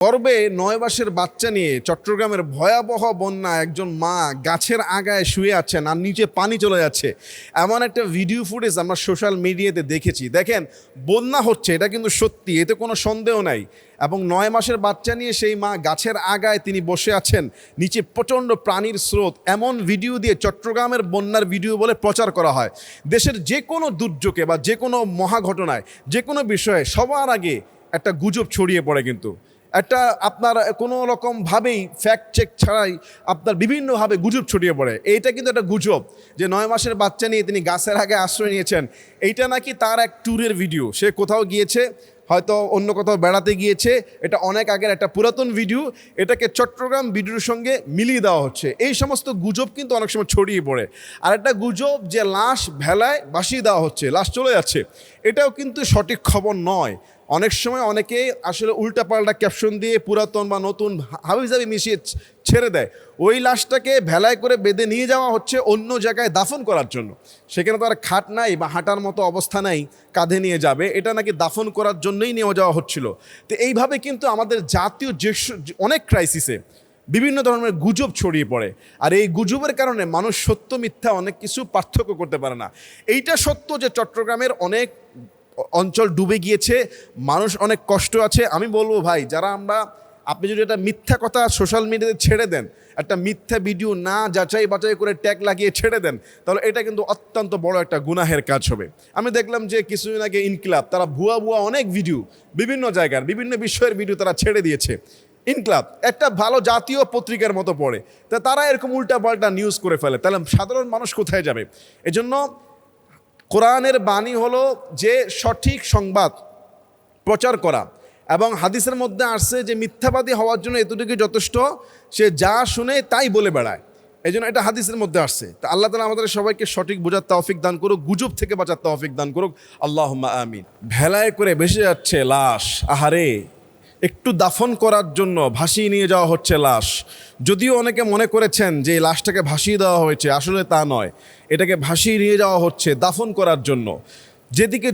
গর্বে ৯ মাসের বাচ্চা নিয়ে চট্টগ্রামের ভয়াবহ বন্যা একজন মা গাছের আগায় শুয়ে আছেন আর নিচে পানি চলে যাচ্ছে, এমন একটা ভিডিও ফুটেজ আমরা সোশ্যাল মিডিয়াতে দেখেছি। দেখেন, বন্যা হচ্ছে, এটা কিন্তু সত্যি, এতে কোনো সন্দেহ নাই। এবং ৯ মাসের বাচ্চা নিয়ে সেই মা গাছের আগায় তিনি বসে আছেন, নিচে প্রচণ্ড প্রাণীর স্রোত। এমন ভিডিও দিয়ে চট্টগ্রামের বন্যার ভিডিও বলে প্রচার করা হয়। দেশের যে কোনো দুর্যোগে বা যে কোনো মহাঘটনায়, যে কোনো বিষয়ে সবার আগে একটা গুজব ছড়িয়ে পড়ে, কিন্তু একটা আপনার কোনো রকমভাবেই ফ্যাক্ট চেক ছাড়াই আপনার বিভিন্নভাবে গুজব ছড়িয়ে পড়ে। এইটা কিন্তু একটা গুজব যে ৯ মাসের বাচ্চা নিয়ে তিনি গাছের আগে আশ্রয় নিয়েছেন। এইটা নাকি তার এক ট্যুরের ভিডিও, সে কোথাও গিয়েছে, হয়তো অন্য কোথাও বেড়াতে গিয়েছে। এটা অনেক আগের একটা পুরাতন ভিডিও, এটাকে চট্টগ্রাম ভিডিওর সঙ্গে মিলিয়ে দেওয়া হচ্ছে। এই সমস্ত গুজব কিন্তু অনেক সময় ছড়িয়ে পড়ে। আর একটা গুজব যে লাশ ভেলায় ভাসিয়ে দেওয়া হচ্ছে, লাশ চলে যাচ্ছে, এটাও কিন্তু সঠিক খবর নয়। অনেক সময় অনেকেই আসলে উল্টাপাল্টা ক্যাপশন দিয়ে পুরাতন বা নতুন হাবিজাবি মিশিয়ে ছেড়ে দেয়। ওই লাশটাকে ভেলায় করে বেঁধে নিয়ে যাওয়া হচ্ছে অন্য জায়গায় দাফন করার জন্য। সেখানে তো আর খাট নাই বা হাঁটার মতো অবস্থা নাই, কাঁধে নিয়ে যাবে, এটা নাকি দাফন করার জন্যই নিয়ে যাওয়া হচ্ছিল। তো এইভাবে কিন্তু আমাদের জাতীয় যে অনেক ক্রাইসিসে বিভিন্ন ধরনের গুজব ছড়িয়ে পড়ে। আর এই গুজবের কারণে মানুষ সত্য মিথ্যা অনেক কিছু পার্থক্য করতে পারে না। এইটা সত্য যে চট্টগ্রামের অনেক অঞ্চল ডুবে গিয়েছে, মানুষ অনেক কষ্ট আছে। আমি বলবো ভাই, আপনি যদি একটা মিথ্যা কথা সোশ্যাল মিডিয়াতে ছেড়ে দেন, একটা মিথ্যা ভিডিও না যাচাই বাছাই করে ট্যাগ লাগিয়ে ছেড়ে দেন, তাহলে এটা কিন্তু অত্যন্ত বড় একটা গুনাহের কাজ হবে। আমি দেখলাম যে কিছুদিন আগে ইনকিলাব, তারা ভুয়া অনেক ভিডিও, বিভিন্ন জায়গার বিভিন্ন বিষয়ের ভিডিও তারা ছেড়ে দিয়েছে। ইনকিলাব একটা ভালো জাতীয় পত্রিকার মতো পড়ে, তা তারা এরকম উল্টাপাল্টা নিউজ করে ফেলে, তাহলে সাধারণ মানুষ কোথায় যাবে? এজন্য কোরআনের বাণী হলো যে সঠিক সংবাদ প্রচার করা। এবং হাদিসের মধ্যে আসছে যে মিথ্যাবাদী হওয়ার জন্য এতটুকু যথেষ্ট, সে যা শুনে তাই বলে বেড়ায়। এই জন্য এটা হাদিসের মধ্যে আসছে। তা আল্লাহ তাআলা আমাদের সবাইকে সঠিক বোঝার তৌফিক দান করুক, গুজব থেকে বাঁচার তৌফিক দান করুক, আল্লাহুম্মা আমিন। ভেলায় করে ভেসে যাচ্ছে লাশ, আহারে, একটু দাফন করার জন্য ভাসিয়ে নিয়ে যাওয়া হচ্ছে লাশ। যদিও অনেকে মনে করেছেন যে এই লাশটাকে ভাসিয়ে দেওয়া হয়েছে, আসলে তা নয়, এটাকে ভাসিয়ে নিয়ে যাওয়া হচ্ছে দাফন করার জন্য। যেদিকে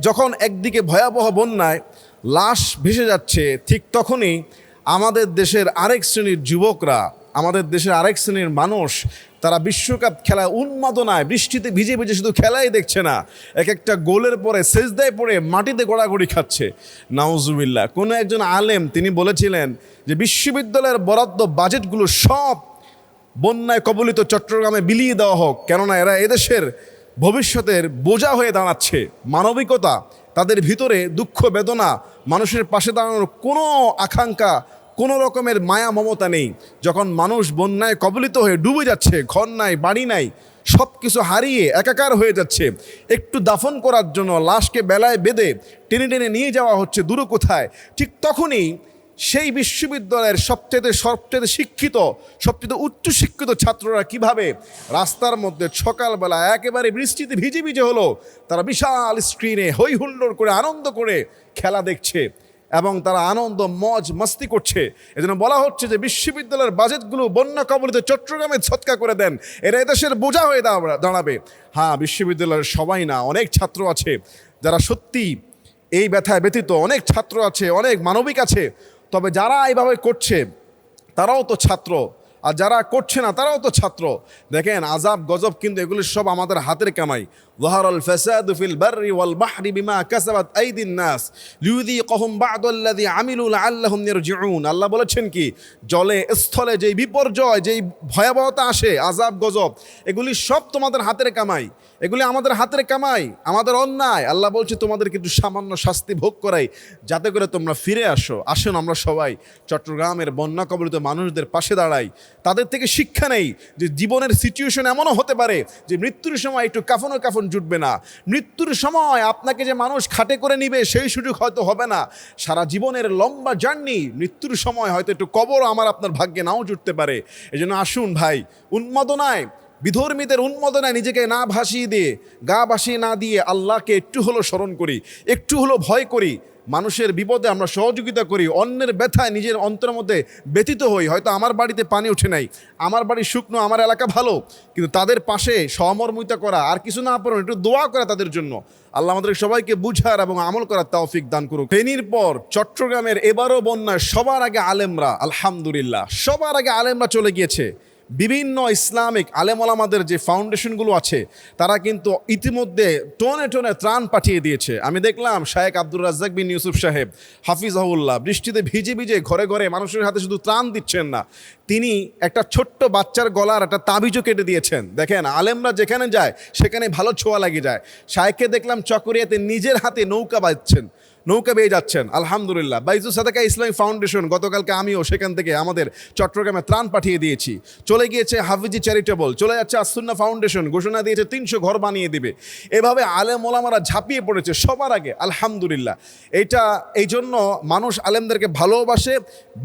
যখন একদিকে ভয়াবহ বন্যায় লাশ ভেসে যাচ্ছে, ঠিক তখনই আমাদের দেশের আরেক শ্রেণীর যুবকরা, আমাদের দেশের আরেক শ্রেণীর মানুষ, তারা বিশ্বকাপ খেলায় উন্মাদনায় বৃষ্টিতে ভিজে ভিজে শুধু খেলাই দেখছে না, এক একটা গোলের পরে সেজদায় পড়ে মাটিতে গড়াগড়ি খাচ্ছে। নাউজুবিল্লাহ। কোনো একজন আলেম তিনি বলেছিলেন যে বিশ্ববিদ্যালয়ের বরাদ্দ বাজেটগুলো সব বন্যায় কবলিত চট্টগ্রামে বিলিয়ে দেওয়া হোক, কেননা এরা এদেশের ভবিষ্যতের বোঝা হয়ে দাঁড়াচ্ছে। মানবিকতা, তাদের ভিতরে দুঃখ বেদনা, মানুষের পাশে দাঁড়ানোর কোনো আকাঙ্ক্ষা, কোনো রকমের মায়া মমতা নেই। যখন মানুষ বন্যায় কবলিত হয়ে ডুবে যাচ্ছে, ঘর নাই, বাড়ি নাই, সব কিছু হারিয়ে একাকার হয়ে যাচ্ছে, একটু দাফন করার জন্য লাশকে বেলায় বেঁধে টেনে টেনে নিয়ে যাওয়া হচ্ছে দূর কোথায়, ঠিক তখনই সেই বিশ্ববিদ্যালয়ের সবচেয়ে শিক্ষিত, সবচেয়ে উচ্চ শিক্ষিত ছাত্ররা কিভাবে রাস্তার মধ্যে সকালবেলা একেবারে বৃষ্টিতে ভিজে ভিজে হলো, তারা বিশাল স্ক্রিনে হই হুল্লোড় করে আনন্দ করে খেলা দেখছে এবং তারা আনন্দ মজ মস্তি করছে। এজন্য বলা হচ্ছে যে বিশ্ববিদ্যালয়ের বাজেটগুলো বন্যা কবলিত চট্টগ্রামে ছটকা করে দেন, এরা এদেশের বোঝা হয়ে দাঁড়াবে। হ্যাঁ, বিশ্ববিদ্যালয়ের সবাই না, অনেক ছাত্র আছে যারা সত্যি এই ব্যথায় ব্যথিত, অনেক ছাত্র আছে, অনেক মানবিক আছে। তবে যারা এইভাবে করছে তারাও তো ছাত্র, আর যারা করছে না তারাও তো ছাত্র। দেখেন, আযাব গজব কিন্তু এগুলো সব আমাদের হাতের কামাই। যাহারাল ফাসাদু ফিল বাররি ওয়াল বাহরি বিমা কাসাবাত আইদিন নাস লিউযীকাহুম বা'দাল্লাযী আমিলু লাআল্লাহুম ইয়ারজিউন। আল্লাহ বলেছেন কি, জলে স্থলে যেই বিপর্যয়, যেই ভয়াবহতা আসে, আযাব গজব, এগুলি সব তোমাদের হাতের কামাই, এগুলি আমাদের হাতের কামাই, আমাদের অন্যায়। আল্লাহ বলছে তোমাদের কিন্তু সামান্য শাস্তি ভোগ করাই, যাতে করে তোমরা ফিরে আসো। আসুন আমরা সবাই চট্টগ্রামের বন্যা কবলিত মানুষদের পাশে দাঁড়াই, তাদের থেকে শিক্ষা নেই যে জীবনের সিচুয়েশন এমনও হতে পারে যে মৃত্যুর সময় একটু কাফন জুটবে না, মৃত্যুর সময় আপনাকে যে মানুষ খাটে করে নিবে সেই সুযোগ হয়তো হবে না। সারা জীবনের লম্বা জার্নি, মৃত্যুর সময় হয়তো একটু কবর আমার আপনার ভাগ্যে নাও জুটতে পারে। এজন্য আসুন ভাই, উন্মাদনায়, বিধর্মীদের উন্মাদনায় নিজেকে না ভাসিয়ে দিয়ে, গা ভাসিয়ে না দিয়ে আল্লাহকে একটু হলো স্মরণ করি, একটু হলো ভয় করি। মানুষের বিপদে আমরা সহযোগিতা করি, অন্যের ব্যথায় নিজের অন্তরের মধ্যে ব্যথিত হই। হয়তো আমার বাড়িতে পানি ওঠে নাই, আমার বাড়ি শুকনো, আমার এলাকা ভালো, কিন্তু তাদের পাশে সহমর্মিতা করা, আর কিছু না পারো একটু দোয়া করা তাদের জন্য। আল্লাহ আমাদের সবাইকে বুঝার এবং আমল করার তৌফিক দান করুক। ফেনীর পর চট্টগ্রামের এবারও বন্যায় সবার আগে আলেমরা, আলহামদুলিল্লাহ সবার আগে আলেমরা চলে গিয়েছে। বিভিন্ন ইসলামিক আলেমওলামাদের যে ফাউন্ডেশনগুলো আছে তারা কিন্তু ইতিমধ্যে টনে টনে ত্রাণ পাঠিয়ে দিয়েছে। আমি দেখলাম শায়েখ আব্দুর রাজ্জাক বিন ইউসুফ সাহেব হাফিজাহুল্লাহ বৃষ্টিতে ভিজে ভিজে ঘরে ঘরে মানুষের হাতে শুধু ত্রাণ দিচ্ছেন না, তিনি একটা ছোট্ট বাচ্চার গলার একটা তাবিজও কেটে দিয়েছেন। দেখেন আলেমরা যেখানে যায় সেখানে ভালো ছোঁয়া লাগে যায়। শায়েখকে দেখলাম চকরিয়াতে নিজের হাতে নৌকা বাঁধছেন, নৌকা বেয়ে যাচ্ছেন, আলহামদুলিল্লাহ। বাইজু সাদাকা ইসলামিক ফাউন্ডেশন, গতকালকে আমিও সেখান থেকে আমাদের চট্টগ্রামে ত্রাণ পাঠিয়ে দিয়েছি। চলে গিয়েছে হাফিজি চ্যারিটেবল, চলে যাচ্ছে আসুন্না ফাউন্ডেশন, ঘোষণা দিয়েছে 300 ঘর বানিয়ে দিবে। এভাবে আলেম ওলামারা ঝাঁপিয়ে পড়েছে সবার আগে, আলহামদুলিল্লাহ। এটা এই জন্য মানুষ আলেমদেরকে ভালোবাসে,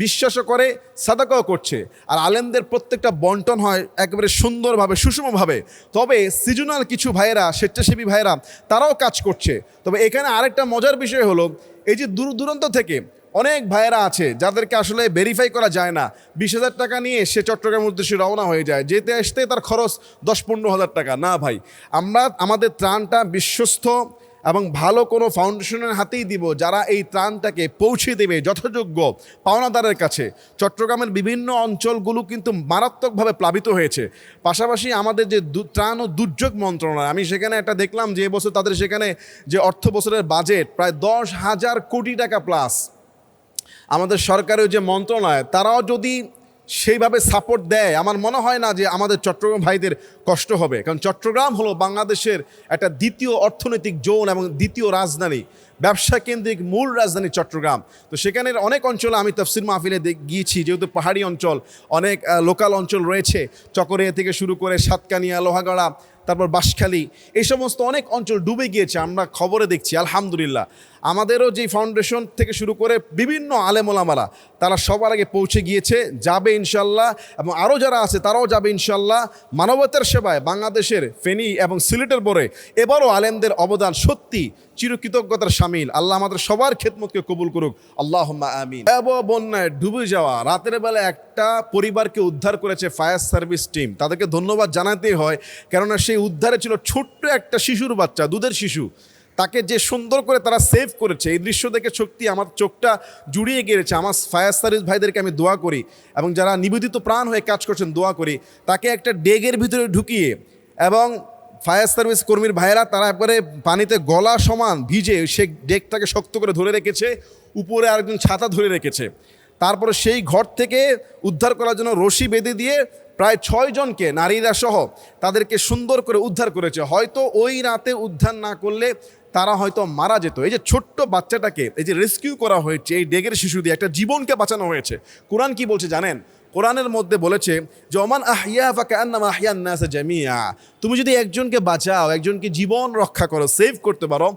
বিশ্বাসও করে, সাদাকাও করছে। আর আলেমদের প্রত্যেকটা বন্টন হয় একেবারে সুন্দরভাবে, সুষমভাবে। তবে সিজনাল কিছু ভাইয়েরা, স্বেচ্ছাসেবী ভাইয়েরা, তারাও কাজ করছে। তবে এখানে আরেকটা মজার বিষয় হলো, এই যে দূর দূরান্ত থেকে অনেক ভাইয়েরা আছে যাদেরকে আসলে ভেরিফাই করা যায় না, 20,000 টাকা নিয়ে সে চট্টগ্রামের উদ্দেশ্যে রওনা হয়ে যায়, যেতে আসতে তার খরচ 10-15 হাজার টাকা। না ভাই, আমরা আমাদের ত্রাণটা বিশ্বস্ত এবং ভালো কোনো ফাউন্ডেশনের হাতেই দিব, যারা এই ত্রাণটাকে পৌঁছে দেবে যথাযোগ্য পাওনাদারের কাছে। চট্টগ্রামের বিভিন্ন অঞ্চলগুলো কিন্তু মারাত্মকভাবে প্লাবিত হয়েছে। পাশাপাশি আমাদের যে ত্রাণ ও দুর্যোগ মন্ত্রণালয়, আমি সেখানে একটা দেখলাম যে এবছর তাদের সেখানে যে অর্থ বছরের বাজেট প্রায় 10,000 কোটি টাকা প্লাস। আমাদের সরকারের যে মন্ত্রণালয়, তারাও যদি সেইভাবে সাপোর্ট দেয়, আমার মনে হয় না যে আমাদের চট্টগ্রাম ভাইদের কষ্ট হবে। কারণ চট্টগ্রাম হলো বাংলাদেশের একটা দ্বিতীয় অর্থনৈতিক জোন এবং দ্বিতীয় রাজধানী, ব্যবসা কেন্দ্রিক মূল রাজধানী চট্টগ্রাম। তো সেখানের অনেক অঞ্চলে আমি তাফসির মাহফিলে গিয়েছি, যেহেতু পাহাড়ি অঞ্চল, অনেক লোকাল অঞ্চল রয়েছে, চকরিয়া থেকে শুরু করে সাতকানিয়া, লোহাগড়া, তারপর বাঁশখালী, এই সমস্ত অনেক অঞ্চল ডুবে গিয়েছে, আমরা খবরে দেখছি। আলহামদুলিল্লাহ আমাদেরও যে ফাউন্ডেশন থেকে শুরু করে বিভিন্ন আলেমোলামারা, তারা সবার আগে পৌঁছে গিয়েছে, যাবে ইনশাল্লাহ, এবং আরও যারা আছে তারাও যাবে ইনশাল্লাহ। মানবতার সেবায় বাংলাদেশের ফেনী এবং সিলেটের পরে এবারও আলেমদের অবদান সত্যি চিরকৃতজ্ঞতার শামিল। আল্লাহ আমাদের সবার খেদমতকে কবুল করুক, আল্লাহুম্মা আমিন। বন্যায় ডুবে যাওয়া রাতের বেলা একটা পরিবারকে উদ্ধার করেছে ফায়ার সার্ভিস টিম, তাদেরকে ধন্যবাদ জানাতেই হয়, কেননা সেই উদ্ধারে ছিল ছোট্ট একটা শিশুর বাচ্চা, দুধের শিশু, তাকে যে সুন্দর করে তারা সেভ করেছে। এই দৃশ্য দেখে সত্যি আমার চোখটা জুড়িয়ে গিয়েছে। আমার ফায়ার সার্ভিস ভাইদেরকে আমি দোয়া করি, এবং যারা নিবেদিত প্রাণ হয়ে কাজ করছেন দোয়া করি, তাকে একটা ডেগের ভিতরে ঢুকিয়ে, এবং ফায়ার সার্ভিস কর্মীর ভাইয়েরা তারা একবারে পানিতে গলা সমান ভিজে সে ডেকটাকে শক্ত করে ধরে রেখেছে, উপরে আরেকজন ছাতা ধরে রেখেছে। তারপরে সেই ঘর থেকে উদ্ধার করার জন্য রশি বেঁধে দিয়ে প্রায় 6 জনকে, নারীরা সহ, তাদেরকে সুন্দর করে উদ্ধার করেছে। হয়তো ওই রাতে উদ্ধার না করলে তারা হয়তো মারা যেত। এই যে ছোট্ট বাচ্চাটাকে এই যে রেস্কিউ করা হয়েছে, এই ডেগের শিশু দিয়ে একটা জীবনকে বাঁচানো হয়েছে। কোরআন কি বলছে জানেন? কোরআনের মধ্যে বলেছে যে ওমান আহিয়া ফাকান্নামা আহইয়ান নাস জামিয়া, তুমি যদি একজনকে বাঁচাও, একজনকে জীবন রক্ষা করো, সেভ করতে পারো,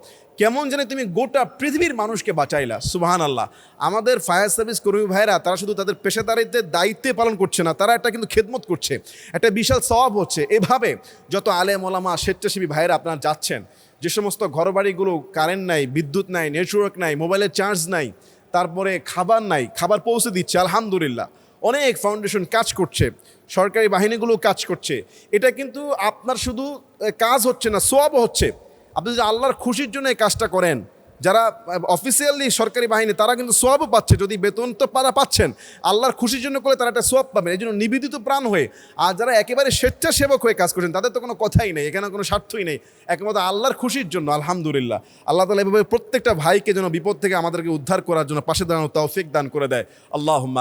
কেমন জানে তুমি গোটা পৃথিবীর মানুষকে বাঁচাইলা। সুবহানাল্লাহ। আমাদের ফায়ার সার্ভিস কর্মী ভাইরা তারা শুধু তাদের পেশাদারিত্বের দায়িত্বে পালন করছে না, তারা একটা কিন্তু খেদমত করছে, একটা বিশাল সওয়াব হচ্ছে। এভাবে যত আলেম ওলামা, স্বেচ্ছাসেবী ভাইরা আপনারা যাচ্ছেন, যে সমস্ত ঘরবাড়িগুলো কারেন্ট নাই, বিদ্যুৎ নাই, নেটওয়ার্ক নাই, মোবাইলের চার্জ নাই, তারপরে খাবার নাই, খাবার পৌঁছে দিচ্ছে, আলহামদুলিল্লাহ। অনেক ফাউন্ডেশন কাজ করছে, সরকারি বাহিনীগুলো কাজ করছে। এটা কিন্তু আপনার শুধু কাজ হচ্ছে না, সওয়াবও হচ্ছে। আপনি যদি আল্লাহর খুশির জন্য এই কাজটা করেন, যারা অফিসিয়ালি সরকারি বাহিনী তারা কিন্তু সওয়াবও পাচ্ছে, যদি বেতন তো তারা পাচ্ছেন, আল্লাহর খুশির জন্য করলে তারা একটা সওয়াব পাবেন, এই জন্য নিবেদিত প্রাণ হয়ে। আর যারা একেবারে স্বেচ্ছাসেবক হয়ে কাজ করছেন, তাদের তো কোনো কথাই নেই, এখানে কোনো স্বার্থই নেই, একমাত্র আল্লাহর খুশির জন্য। আলহামদুলিল্লাহ, আল্লাহ তাআলা এভাবে প্রত্যেকটা ভাইকে যেন বিপদ থেকে আমাদেরকে উদ্ধার করার জন্য পাশে দাঁড়ানো তৌফিক দান করে দেয়। আল্লাহুম্মা